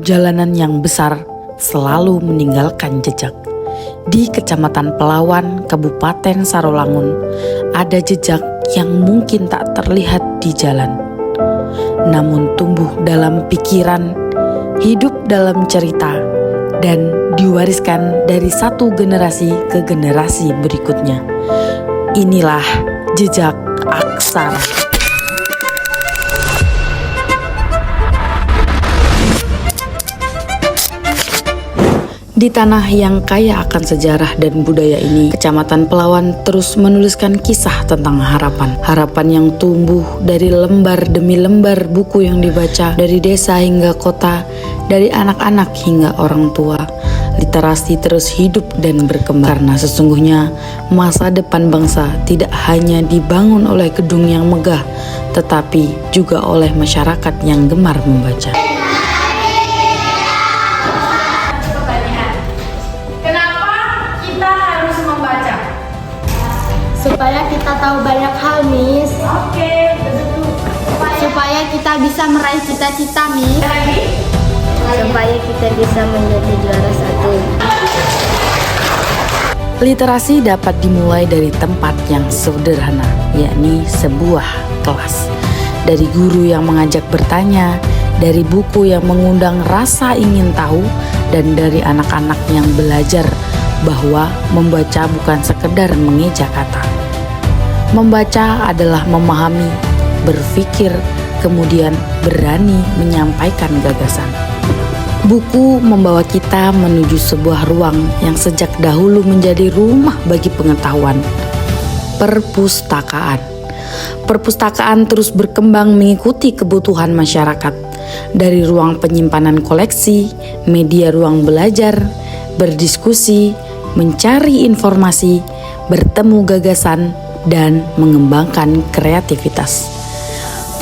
jalanan yang besar selalu meninggalkan jejak. Di Kecamatan Pelawan, Kabupaten Sarolangun, ada jejak yang mungkin tak terlihat di jalan, namun tumbuh dalam pikiran, hidup dalam cerita, dan diwariskan dari satu generasi ke generasi berikutnya. Inilah jejak aksara. Di tanah yang kaya akan sejarah dan budaya ini, Kecamatan Pelawan terus menuliskan kisah tentang harapan. Harapan yang tumbuh dari lembar demi lembar buku yang dibaca, dari desa hingga kota, dari anak-anak hingga orang tua. Literasi terus hidup dan berkembang, karena sesungguhnya masa depan bangsa tidak hanya dibangun oleh gedung yang megah, tetapi juga oleh masyarakat yang gemar membaca. Supaya kita tahu banyak hal, Miss. Oke, betul. Supaya kita bisa meraih cita-cita, Miss. Supaya kita bisa menjadi juara satu. Literasi dapat dimulai dari tempat yang sederhana, yakni sebuah kelas. Dari guru yang mengajak bertanya, dari buku yang mengundang rasa ingin tahu, dan dari anak-anak yang belajar bahwa membaca bukan sekedar mengeja kata. Membaca adalah memahami, berpikir, kemudian berani menyampaikan gagasan. Buku membawa kita menuju sebuah ruang yang sejak dahulu menjadi rumah bagi pengetahuan. Perpustakaan. Perpustakaan terus berkembang mengikuti kebutuhan masyarakat. Dari ruang penyimpanan koleksi, media ruang belajar, berdiskusi, mencari informasi, bertemu gagasan, dan mengembangkan kreativitas.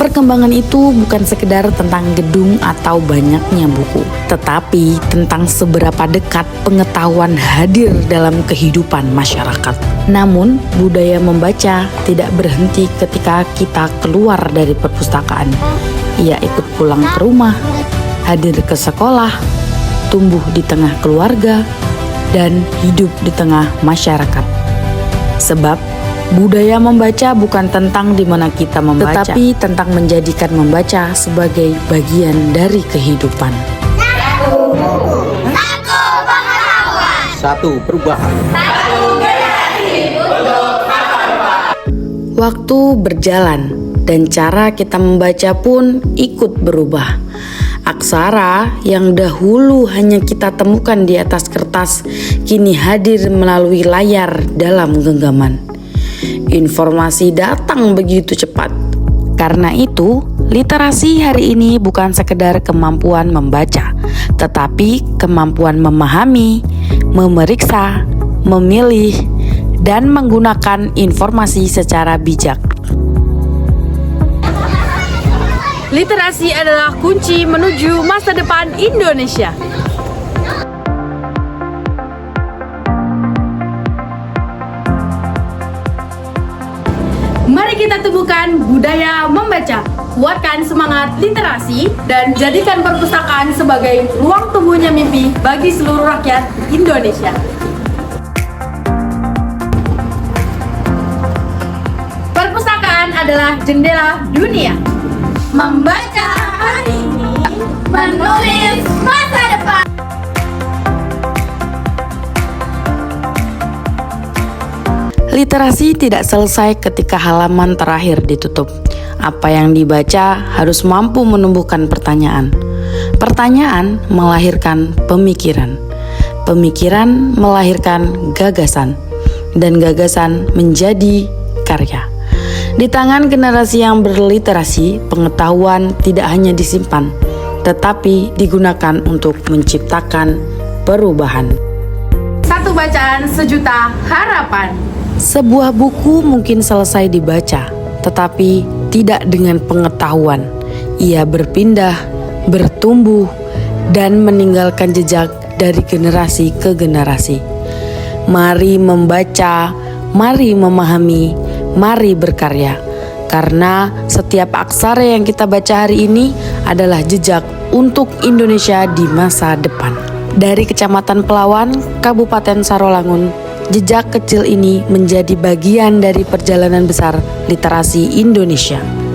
Perkembangan itu bukan sekedar tentang gedung atau banyaknya buku, tetapi tentang seberapa dekat pengetahuan hadir dalam kehidupan masyarakat. Namun, budaya membaca tidak berhenti ketika kita keluar dari perpustakaan. Ia ikut pulang ke rumah, hadir ke sekolah, tumbuh di tengah keluarga, dan hidup di tengah masyarakat. Sebab budaya membaca bukan tentang di mana kita membaca, tetapi tentang menjadikan membaca sebagai bagian dari kehidupan. Satu pengetahuan. Satu perubahan. Satu generasi untuk masa depan. Waktu berjalan dan cara kita membaca pun ikut berubah. Aksara yang dahulu hanya kita temukan di atas kertas, kini hadir melalui layar dalam genggaman. Informasi datang begitu cepat. Karena itu, literasi hari ini bukan sekedar kemampuan membaca, tetapi kemampuan memahami, memeriksa, memilih, dan menggunakan informasi secara bijak. Literasi adalah kunci menuju masa depan Indonesia. Mari kita tumbuhkan budaya membaca, kuatkan semangat literasi, dan jadikan perpustakaan sebagai ruang tumbuhnya mimpi bagi seluruh rakyat Indonesia. Perpustakaan adalah jendela dunia. Membaca hari ini, menulis masa depan. Literasi tidak selesai ketika halaman terakhir ditutup. Apa yang dibaca harus mampu menumbuhkan pertanyaan. Pertanyaan melahirkan pemikiran. Pemikiran melahirkan gagasan. Dan gagasan menjadi karya. Di tangan generasi yang berliterasi, pengetahuan tidak hanya disimpan, tetapi digunakan untuk menciptakan perubahan. Satu bacaan sejuta harapan. Sebuah buku mungkin selesai dibaca, tetapi tidak dengan pengetahuan. Ia berpindah, bertumbuh, dan meninggalkan jejak dari generasi ke generasi. Mari membaca, mari memahami, mari berkarya. Karena setiap aksara yang kita baca hari ini adalah jejak untuk Indonesia di masa depan. Dari Kecamatan Pelawan, Kabupaten Sarolangun, jejak kecil ini menjadi bagian dari perjalanan besar literasi Indonesia.